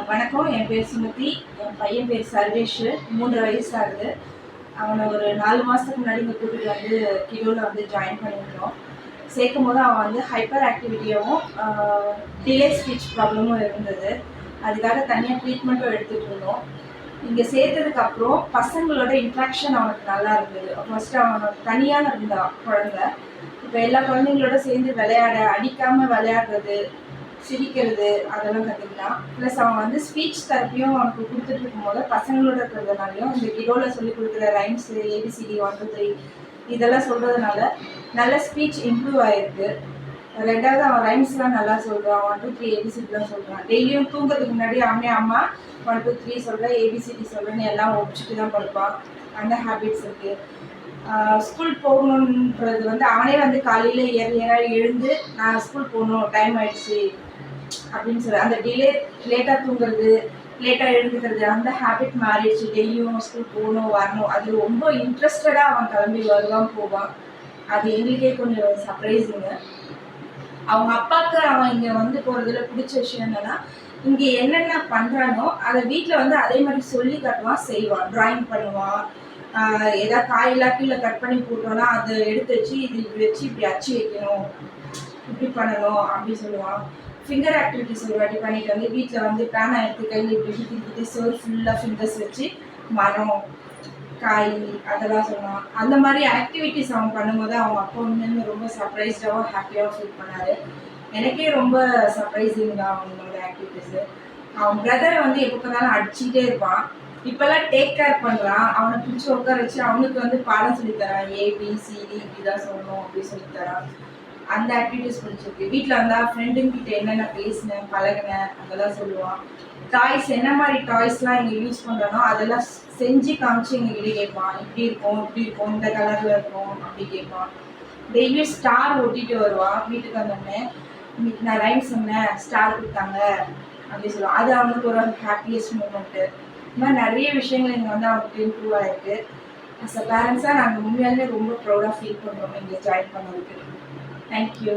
வணக்கம். என் பேர் சுமதி. என் பையன் பேர் சர்வேஷ். 3 வயசு ஆகுது. அவனை ஒரு 4 மாதத்துக்கு முன்னாடி இங்கே கூட்டிகிட்டு வந்து கிடோவில் வந்து ஜாயின் பண்ணியிருந்தோம். சேர்க்கும் போது அவன் வந்து ஹைப்பர் ஆக்டிவிட்டியாகவும் டிலே ஸ்பீச் ப்ராப்ளமும் இருந்தது. அதுக்காக தனியாக ட்ரீட்மெண்ட்டும் எடுத்துகிட்டு இருந்தோம். இங்கே சேர்த்ததுக்கப்புறம் பசங்களோட இன்ட்ராக்ஷன் அவனுக்கு நல்லா இருந்தது. ஃபஸ்ட்டு அவன் தனியாக இருந்தான் குழந்தை. இப்போ எல்லா குழந்தைங்களோட சேர்ந்து விளையாட, அடிக்காமல் விளையாடுறது, சிரிக்கிறது அதெல்லாம் கற்றுக்கிட்டான். ப்ளஸ் அவன் வந்து ஸ்பீச் தெரப்பியும் அவனுக்கு கொடுத்துட்டு இருக்கும்போது பசங்களோட இருக்கிறதுனாலையும் இந்த கிடோவில் சொல்லி கொடுக்குற ரைம்ஸு, ஏபிசிடி 1 2 3 இதெல்லாம் சொல்கிறதுனால நல்ல ஸ்பீச் இம்ப்ரூவ் ஆகிருக்கு. ரெண்டாவது அவன் ரைம்ஸ்லாம் நல்லா சொல்கிறான். 1 2 3 ஏபிசிடிலாம் சொல்கிறான். டெய்லியும் தூங்குறதுக்கு முன்னாடி அவனே அம்மா 1 2 3 சொல்கிறேன், ஏபிசிடி சொல்கிறேன்னு எல்லாம் ஒப்பிச்சுட்டு தான் படுப்பான். அந்த ஹேபிட்ஸ் இருக்குது. ஸ்கூல் போகணுன்றது வந்து அவனே வந்து காலையில் ஏர்லியராக எழுந்து நான் ஸ்கூல் போகணும், டைம் ஆகிடுச்சு அப்படின்னு சொல்லி அந்த லேட்டாக தூங்குறது, லேட்டாக எழுந்துக்கிறது அந்த ஹேபிட் மாறிடுச்சு. டெய்லியும் ஸ்கூல் போகணும் வரணும், அது ரொம்ப இன்ட்ரெஸ்டடாக அவன் கிளம்பி வருவான் போவான். அது எங்களுக்கே கொஞ்சம் சர்ப்ரைஸுங்க. அவங்க அப்பாவுக்கு அவன் இங்கே வந்து போகிறதுல பிடிச்ச விஷயம் என்னென்னா, இங்கே என்னென்ன பண்ணுறானோ அதை வீட்டில் வந்து அதே மாதிரி சொல்லி காட்டுவான், செய்வான். ட்ராயிங் பண்ணுவான். ஏதாவது காயெல்லாம் கீழே கட் பண்ணி போட்டோன்னா அதை எடுத்து வச்சு இது இப்படி வச்சு இப்படி அச்சு வைக்கணும், இப்படி பண்ணணும் அப்படி சொல்லுவான். ஃபிங்கர் ஆக்டிவிட்டிஸ் ஒரு வாட்டி பண்ணிட்டு வந்து வீட்டில் வந்து பேனா எடுத்து கையில் இப்படி திருப்பிட்டு சோறு ஃபுல்லாக ஃபிங்கர்ஸ் வச்சு மரம், காய் அதெல்லாம் சொன்னான். அந்த மாதிரி ஆக்டிவிட்டிஸ் அவன் பண்ணும்போது அவங்க அப்பா வந்து ரொம்ப சர்ப்ரைஸ்டாகவும் ஹாப்பியாகவும் ஃபீல் பண்ணார். எனக்கே ரொம்ப சர்ப்ரைசிங் தான் அவங்களோட ஆக்டிவிட்டீஸு. அவன் பிரதரை வந்து எப்போ பார்த்தாலும் அடிச்சுட்டே இருப்பான். இப்போல்லாம் டேக் கேர் பண்ணுறான். அவனை பிடிச்சி உட்கார வச்சு அவனுக்கு வந்து பாடம் சொல்லித்தரான். ஏபிசிடி இப்படி தான் சொல்லணும் அப்படி சொல்லித்தரான். அந்த ஆக்டிவிட்டிஸ் பிடிச்சிருக்கு. வீட்டில் வந்தால் ஃப்ரெண்டுங்கிட்ட என்னென்ன பேசினேன் பழகினேன் அதெல்லாம் சொல்லுவான். டாய்ஸ் என்ன மாதிரி டாய்ஸ்லாம் இங்கே யூஸ் பண்ணுறனோ அதெல்லாம் செஞ்சு காமிச்சு எங்ககிட்ட கேட்பான். இப்படி இருக்கும் இப்படி இருக்கும், இந்த கலரில் இருக்கும் அப்படி கேட்பான். டெய்லியும் ஸ்டார் ஒட்டிட்டு வருவான். வீட்டுக்கு வந்தோடனே இன்னைக்கு நான் ரைம் சொன்னேன், ஸ்டார் கொடுத்தாங்க அப்படி சொல்லுவான். அது அவனுக்கு ஒரு ஹாப்பியஸ்ட் மூமெண்ட்டு. இந்த மாதிரி நிறைய விஷயங்கள் இங்கே வந்து அவனுக்கு இம்ப்ரூவ் ஆகிருக்கு. அஸ் அ பேரண்ட்ஸாக நாங்கள் உண்மையாலுமே ரொம்ப ப்ரௌடாக ஃபீல் பண்ணுறோம் இங்கே ஜாயின் பண்ணதுக்கு. Thank you.